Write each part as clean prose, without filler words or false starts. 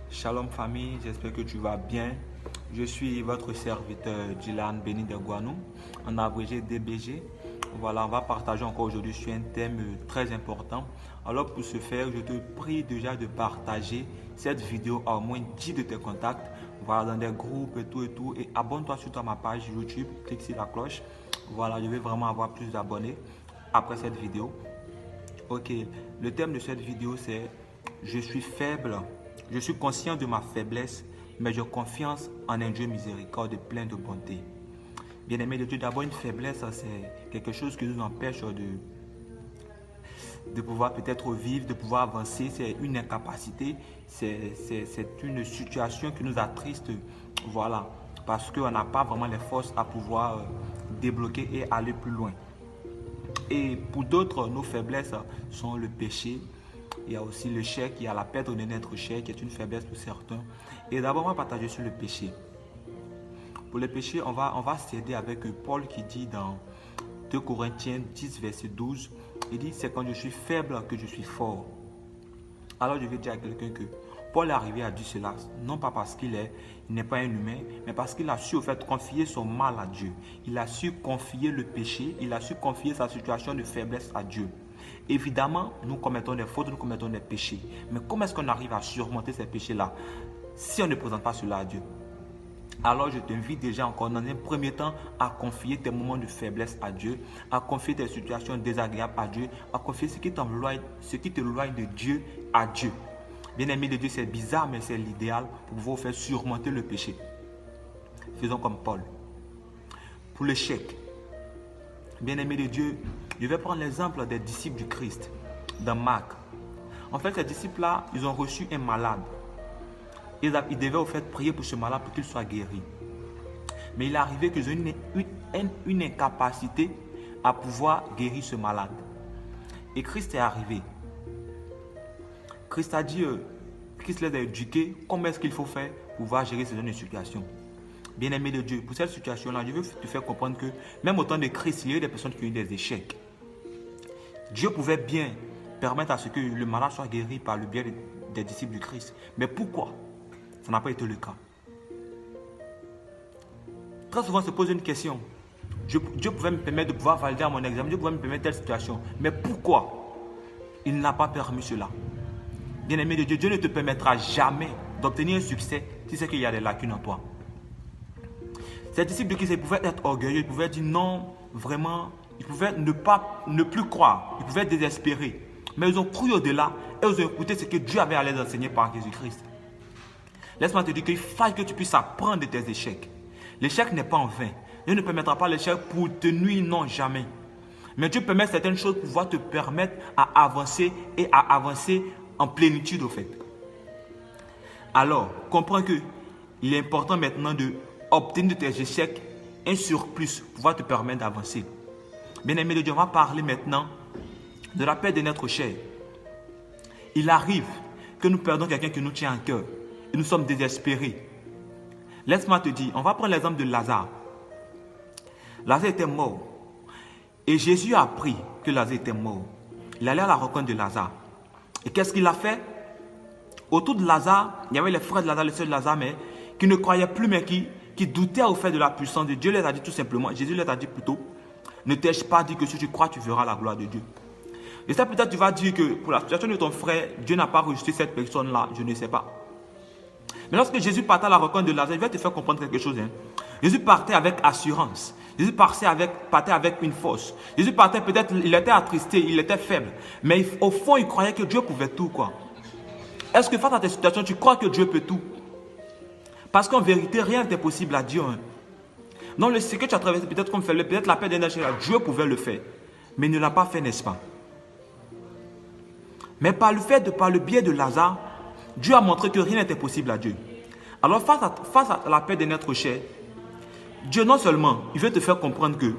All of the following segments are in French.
Shalom famille, j'espère que tu vas bien. Je suis votre serviteur Dylan Béni de Guanou, en abrégé DBG. Voilà, on va partager encore aujourd'hui sur un thème très important. Alors pour ce faire, je te prie déjà de partager cette vidéo à au moins 10 de tes contacts. Voilà, dans des groupes et tout. Et abonne-toi sur ma page YouTube, clique sur la cloche. Voilà, je vais vraiment avoir plus d'abonnés après cette vidéo. Ok, le thème de cette vidéo c'est « Je suis faible, je suis conscient de ma faiblesse, mais j'ai confiance en un Dieu miséricorde et plein de bonté. » Bien-aimé de Dieu, d'abord une faiblesse, c'est quelque chose qui nous empêche de pouvoir peut-être vivre, de pouvoir avancer. C'est une incapacité, c'est une situation qui nous attriste, voilà, parce qu'on n'a pas vraiment les forces à pouvoir débloquer et aller plus loin. Et pour d'autres, nos faiblesses sont le péché. Il y a aussi le chèque, il y a la perte de notre chèque qui est une faiblesse pour certains. Et d'abord, on va partager sur le péché. Pour le péché, on va s'aider avec Paul qui dit dans 2 Corinthiens 10, verset 12, il dit « C'est quand je suis faible que je suis fort ». Alors je vais dire à quelqu'un que Paul est arrivé à dire cela, non pas parce qu'il n'est pas un humain, mais parce qu'il a su au fait confier son mal à Dieu. Il a su confier le péché, il a su confier sa situation de faiblesse à Dieu. Évidemment, nous commettons des fautes, nous commettons des péchés. Mais comment est-ce qu'on arrive à surmonter ces péchés-là si on ne présente pas cela à Dieu? Alors je t'invite déjà encore dans un premier temps à confier tes moments de faiblesse à Dieu, à confier tes situations désagréables à Dieu, à confier ce qui t'éloigne de Dieu à Dieu. Bien aimé de Dieu, c'est bizarre, mais c'est l'idéal pour pouvoir faire surmonter le péché. Faisons comme Paul. Pour l'échec, bien aimé de Dieu, je vais prendre l'exemple des disciples du Christ, dans Marc. En fait, ces disciples-là, ils ont reçu un malade. Ils devaient au fait prier pour ce malade pour qu'il soit guéri. Mais il est arrivé qu'ils ont une incapacité à pouvoir guérir ce malade. Et Christ est arrivé. Christ a dit, Christ les a éduqués, comment est-ce qu'il faut faire pour pouvoir gérer ce genre de situation. Bien-aimé de Dieu, pour cette situation-là, je veux te faire comprendre que même au temps de Christ, il y a eu des personnes qui ont eu des échecs. Dieu pouvait bien permettre à ce que le malade soit guéri par le biais des disciples du Christ. Mais pourquoi ça n'a pas été le cas? Très souvent, on se pose une question. Dieu pouvait me permettre de pouvoir valider à mon examen, Dieu pouvait me permettre telle situation. Mais pourquoi il n'a pas permis cela? Bien-aimé de Dieu, Dieu ne te permettra jamais d'obtenir un succès si c'est qu'il y a des lacunes en toi. Ces disciples de Christ, ils pouvaient être orgueilleux, ils pouvaient dire non, vraiment, ils pouvaient ne plus croire, ils pouvaient être désespérés. Mais ils ont cru au-delà et ils ont écouté ce que Dieu avait à les enseigner par Jésus-Christ. Laisse-moi te dire qu'il faut que tu puisses apprendre de tes échecs. L'échec n'est pas en vain. Dieu ne permettra pas l'échec pour te nuire, non, jamais. Mais Dieu permet certaines choses pour pouvoir te permettre à avancer et à avancer en plénitude au fait. Alors, comprends que il est important maintenant d'obtenir de tes échecs un surplus pour pouvoir te permettre d'avancer. Bien-aimé de Dieu, on va parler maintenant de la paix de notre chair. Il arrive que nous perdons quelqu'un qui nous tient à cœur. Et nous sommes désespérés. Laisse-moi te dire, on va prendre l'exemple de Lazare. Lazare était mort. Et Jésus a appris que Lazare était mort. Il allait à la rencontre de Lazare. Et qu'est-ce qu'il a fait? Autour de Lazare, il y avait les frères de Lazare, les sœurs de Lazare, mais qui ne croyaient plus, mais qui doutaient au fait de la puissance de Dieu. Dieu les a dit tout simplement, Jésus les a dit plutôt, ne t'ai-je pas dit que si tu crois, tu verras la gloire de Dieu. Et ça peut-être tu vas dire que pour la situation de ton frère, Dieu n'a pas rejeté cette personne-là, je ne sais pas. Mais lorsque Jésus partait à la rencontre de Lazare, je vais te faire comprendre quelque chose. Jésus partait avec assurance. Jésus partait avec une force. Jésus partait peut-être, il était attristé, il était faible. Mais au fond, il croyait que Dieu pouvait tout, quoi. Est-ce que face à tes situations, tu crois que Dieu peut tout? Parce qu'en vérité, rien n'est possible à Dieu. Non, ce que tu as traversé peut-être comme faible, peut-être la paix d'un âge, Dieu pouvait le faire. Mais il ne l'a pas fait, n'est-ce pas? Mais par le biais de Lazare, Dieu a montré que rien n'était possible à Dieu. Alors face à la paix de notre chair, Dieu non seulement, il veut te faire comprendre que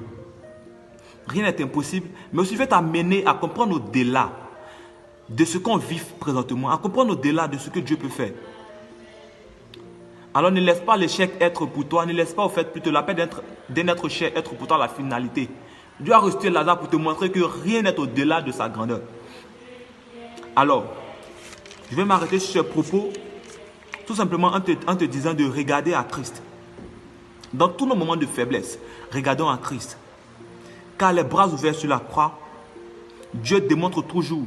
rien n'est impossible, mais aussi il veut t'amener à comprendre au-delà de ce qu'on vit présentement, à comprendre au-delà de ce que Dieu peut faire. Alors ne laisse pas l'échec être pour toi, ne laisse pas au fait plutôt la paix de notre chair être pour toi la finalité. Dieu a ressuscité Lazare pour te montrer que rien n'est au-delà de sa grandeur. Alors, je vais m'arrêter sur ce propos Tout simplement en te disant de regarder à Christ. Dans tous nos moments de faiblesse, regardons à Christ. Car les bras ouverts sur la croix, Dieu démontre toujours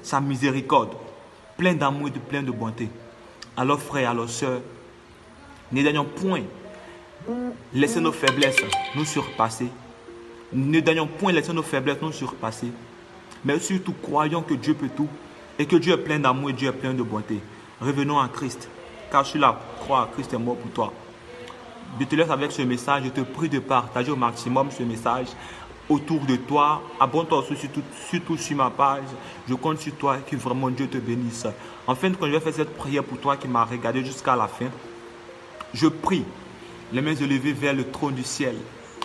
sa miséricorde, plein d'amour et plein de bonté. Alors frères, alors sœurs, ne daignons point laisser nos faiblesses nous surpasser. Ne daignons point laisser nos faiblesses nous surpasser. Mais surtout, croyons que Dieu peut tout et que Dieu est plein d'amour et Dieu est plein de bonté. Revenons à Christ, car sur la croix, Christ est mort pour toi. Je te laisse avec ce message. Je te prie de partager au maximum ce message autour de toi. Abonne-toi aussi surtout sur ma page. Je compte sur toi et que vraiment Dieu te bénisse. Enfin, quand je vais faire cette prière pour toi qui m'a regardé jusqu'à la fin, je prie, les mains élevées vers le trône du ciel,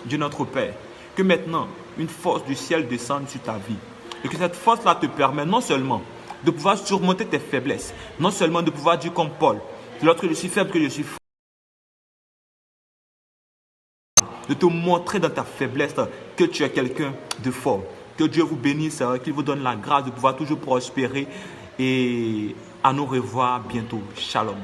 Dieu notre Père, que maintenant, une force du ciel descende sur ta vie. Et que cette force-là te permet non seulement de pouvoir surmonter tes faiblesses, non seulement de pouvoir dire comme Paul, lorsque je suis faible, que je suis fort, de te montrer dans ta faiblesse que tu es quelqu'un de fort. Que Dieu vous bénisse, qu'il vous donne la grâce de pouvoir toujours prospérer et à nous revoir bientôt. Shalom.